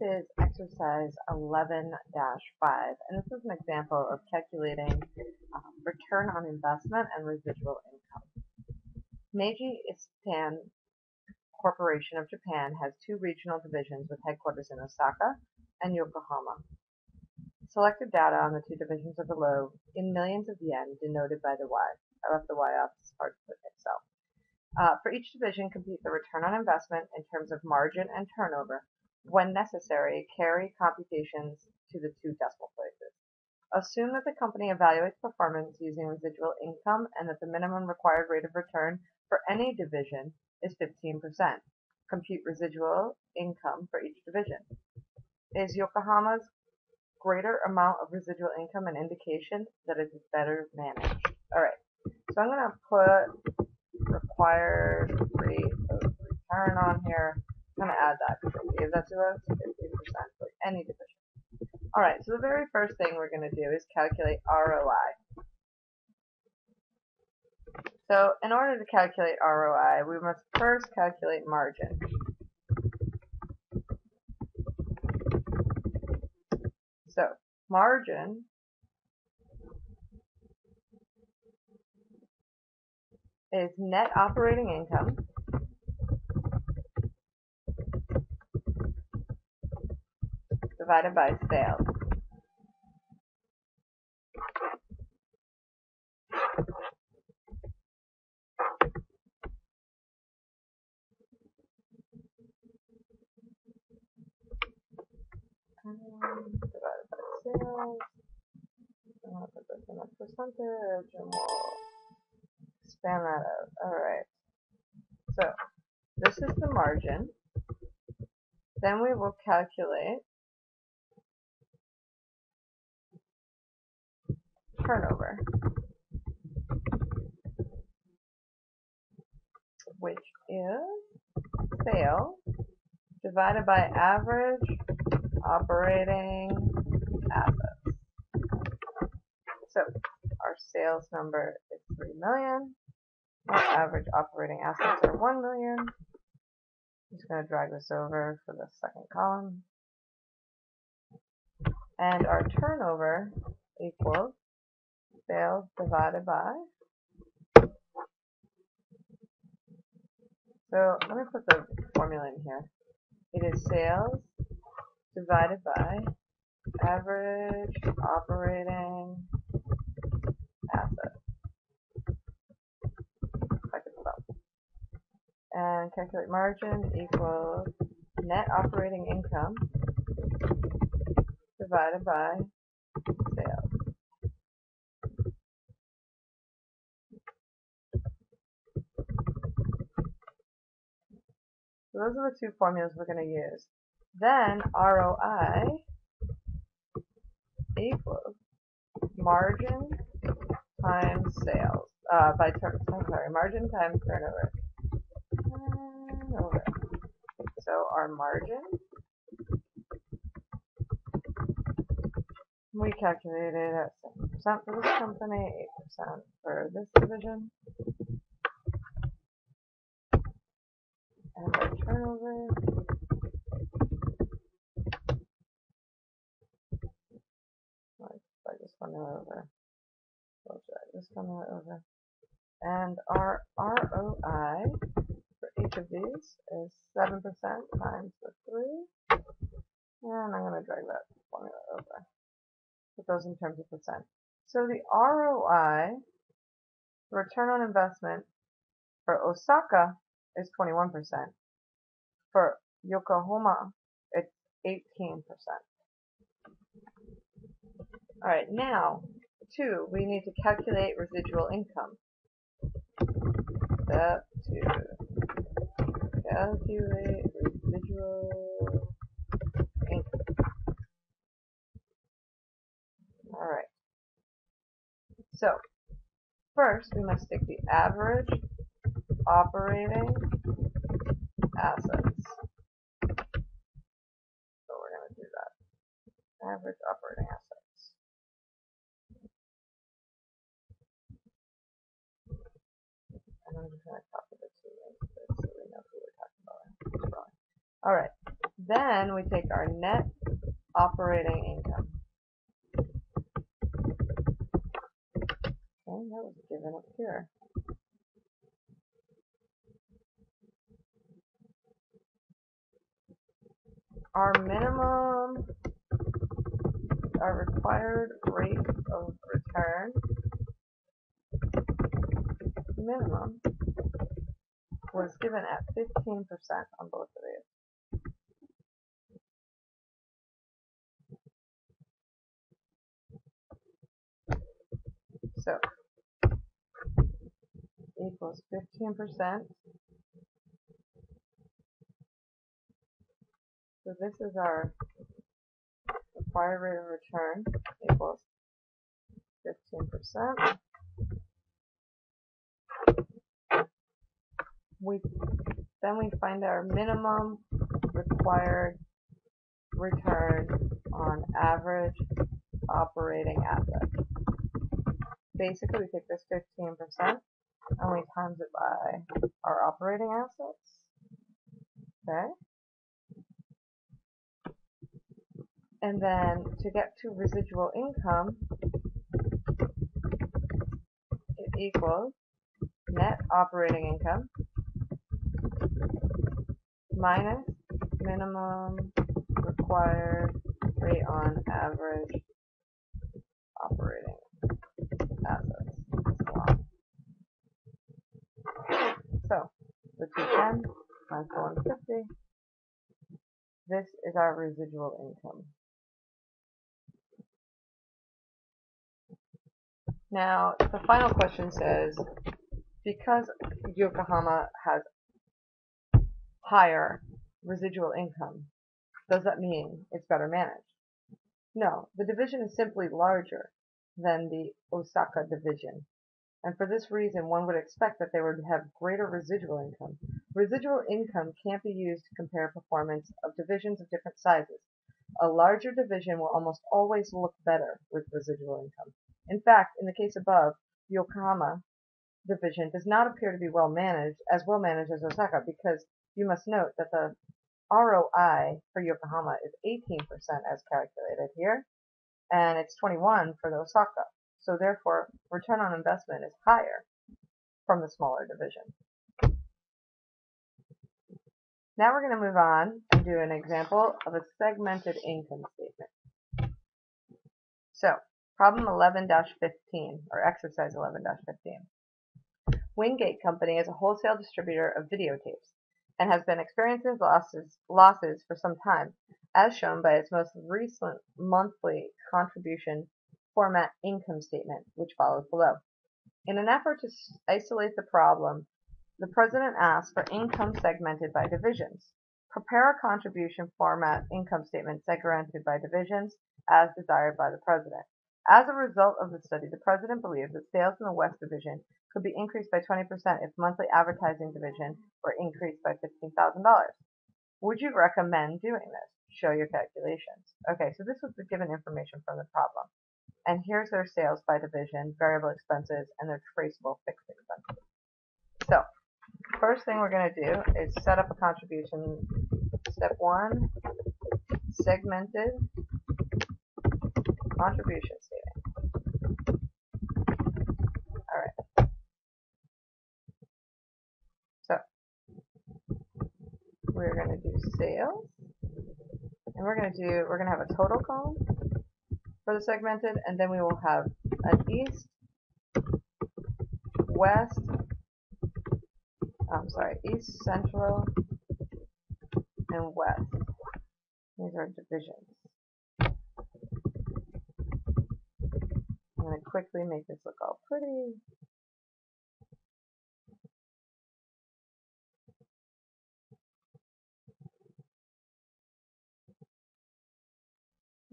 is exercise 11-5, and this is an example of calculating return on investment and residual income. Meiji Istan Corporation of Japan has two regional divisions with headquarters in Osaka and Yokohama. Selected data on the two divisions are below in millions of yen, denoted by the Y. I left the Y off, it's hard to put in Excel. For each division, compute the return on investment in terms of margin and turnover. When necessary, carry computations to the two decimal places. Assume that the company evaluates performance using residual income and that the minimum required rate of return for any division is 15%. Compute residual income for each division. Is Yokohama's greater amount of residual income an indication that it is better managed? Alright, so I'm going to put required rate of return on here. I'm going to add that because they gave that to us, 15% for any division. Alright, so the very first thing we're going to do is calculate ROI. So in order to calculate ROI, we must first calculate margin. So margin is net operating income divided by sales. Divided by sales. I'm going to put this in a percentage and we'll expand that out. Alright. So this is the margin. Then we will calculate turnover, which is sales divided by average operating assets. So our sales number is 3 million. Our average operating assets are 1 million. I'm just going to drag this over for the second column. And our turnover equals sales divided by. So let me put the formula in here. It is sales divided by average operating assets. If I could spell. And calculate margin equals net operating income divided by sales. So those are the two formulas we're going to use. Then ROI equals margin times sales margin times turnover. So our margin, we calculated at 7% for this company, 8% for this division. And our turnover this formula over. We'll drag this formula over. And our ROI for each of these is 7% times the 3. And I'm going to drag that formula over. Put those in terms of percent. So the ROI, return on investment, for Osaka is 21%. For Yokohama, it's 18%. Alright, now, 2, we need to calculate residual income. Step 2. Calculate residual income. Alright. So, first we must take the average operating assets. So we're going to do that. Average operating assets. And I'm just going to copy the 2 links so we know who we're talking about. Alright. Then we take our net operating income. Okay, that was given up here. Our minimum, our required rate of return, minimum, was given at 15% on both of these. So, equals 15%. So this is our required rate of return equals 15%. Then we find our minimum required return on average operating assets. Basically, we take this 15% and we times it by our operating assets. Okay. And then to get to residual income, it equals net operating income minus minimum required rate on average operating assets. So the 210 minus the 150, this is our residual income. Now, the final question says, because Yokohama has higher residual income, does that mean it's better managed? No, the division is simply larger than the Osaka division. And for this reason, one would expect that they would have greater residual income. Residual income can't be used to compare performance of divisions of different sizes. A larger division will almost always look better with residual income. In fact, in the case above, Yokohama division does not appear to be well managed as Osaka, because you must note that the ROI for Yokohama is 18% as calculated here, and it's 21% for the Osaka. So therefore, return on investment is higher from the smaller division. Now we're going to move on and do an example of a segmented income statement. So, problem 11-15, or exercise 11-15. Wingate Company is a wholesale distributor of videotapes and has been experiencing losses for some time, as shown by its most recent monthly contribution format income statement, which follows below. In an effort to isolate the problem, the president asked for income segmented by divisions. Prepare a contribution format income statement segmented by divisions as desired by the president. As a result of the study, the president believes that sales in the West Division could be increased by 20% if monthly advertising division were increased by $15,000. Would you recommend doing this? Show your calculations. Okay, so this was the given information from the problem. And here's their sales by division, variable expenses, and their traceable fixed expenses. So, first thing we're going to do is set up a contribution. Step 1, segmented contribution statement. Alright. So, we're going to do sales. And we're going to have a total column for the segmented, and then we will have an east, west, east, central, and west. These are divisions. I'm going to quickly make this look all pretty.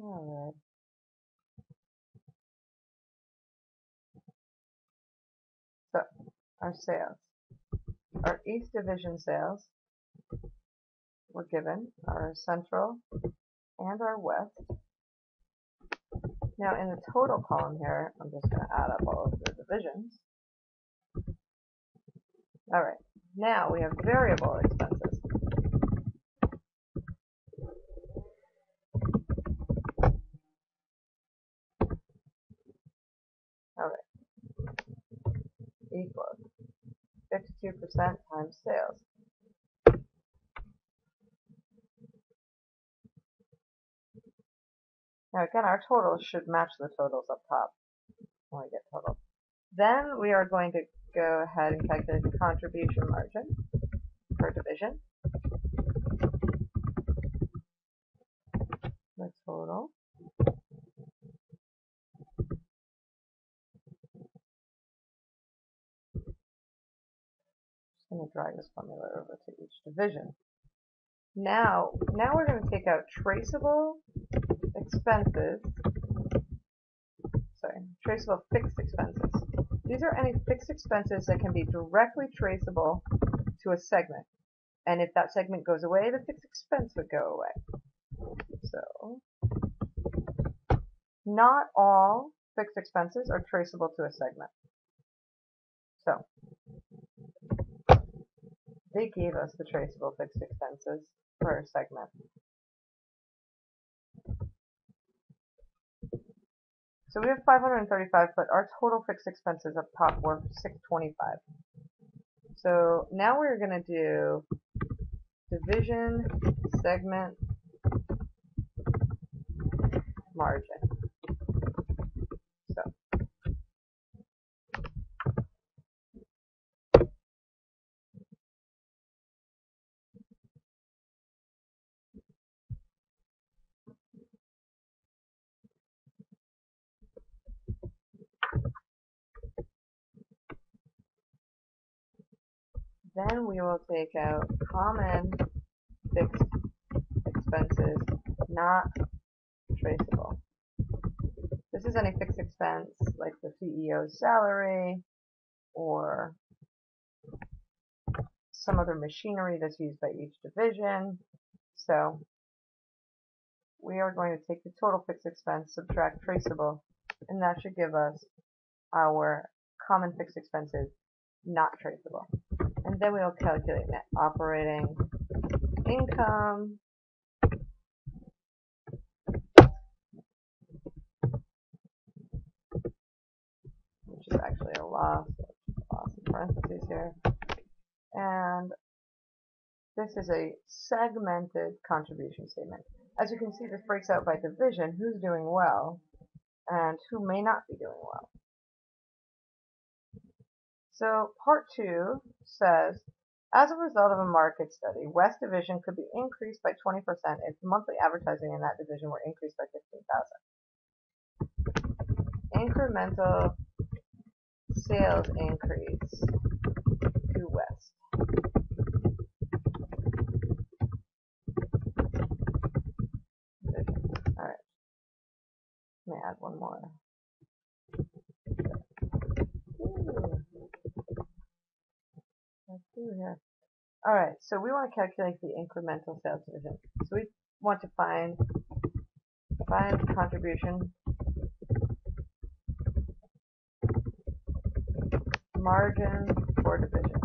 Alright. So, our sales. Our East Division sales were given, our Central, and our West. Now in the total column here, I'm just going to add up all of the divisions. Alright, now we have variable expenses. 62% times sales. Now again, our totals should match the totals up top when we get total. Then we are going to go ahead and calculate the contribution margin per division. The total. Just going to drag this formula over to each division. Now we're going to take out traceable expenses. Traceable fixed expenses. These are any fixed expenses that can be directly traceable to a segment. And if that segment goes away, the fixed expense would go away. So, not all fixed expenses are traceable to a segment. So, they gave us the traceable fixed expenses for a segment. So we have 535, but our total fixed expenses up top were 625. So now we're going to do division, segment, margin. So then we will take out common fixed expenses not traceable. This is any fixed expense like the CEO's salary or some other machinery that's used by each division. So we are going to take the total fixed expense, subtract traceable, and that should give us our common fixed expenses not traceable. And then we'll calculate net operating income. Which is actually a loss in parentheses here. And this is a segmented contribution statement. As you can see, this breaks out by division who's doing well and who may not be doing well. So part 2 says, as a result of a market study, West Division could be increased by 20% if monthly advertising in that division were increased by 15,000. Incremental sales increase to West. All right. Let me add one more. Let's do here. All right. So we want to calculate the incremental sales division. So we want to find contribution margin for division.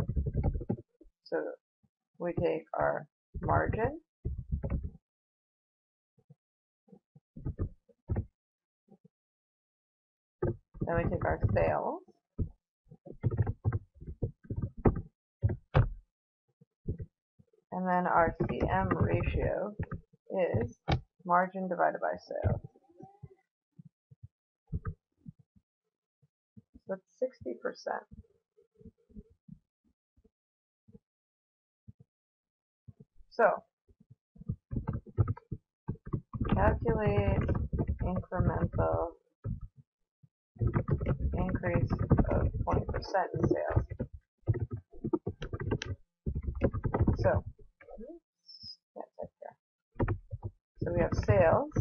So we take our margin, then we take our sales, and then our CM ratio is margin divided by sales. So that's 60%. So calculate incremental increase of 20% in sales. So, so we have sales,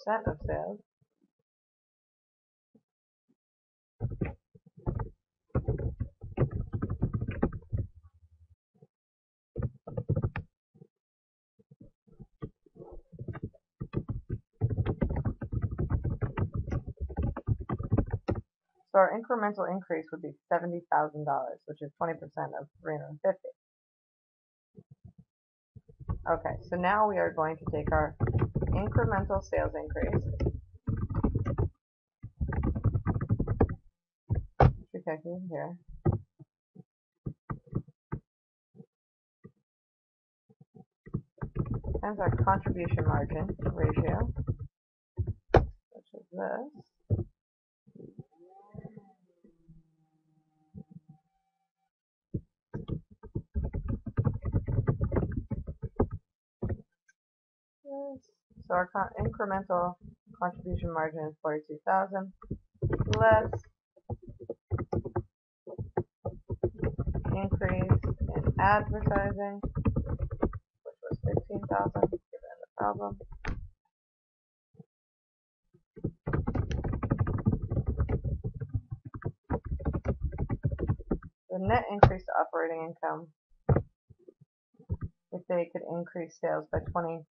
of sales, so our incremental increase would be $70,000, which is 20% of 350. Okay, so now we are going to take our incremental sales increase calculated here. Times our contribution margin ratio, which is this. So our incremental contribution margin is 42,000 less increase in advertising, which was 15,000 given the problem. The net increase to operating income, if they could increase sales by 20%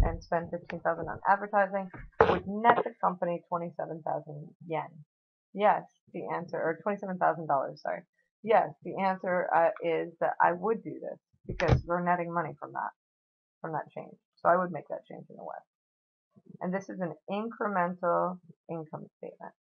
and spend 15,000 on advertising, would net the company 27,000 yen. Yes, the answer, or $27,000, sorry. Yes, the answer is that I would do this because we're netting money from that change. So I would make that change in the West. And this is an incremental income statement.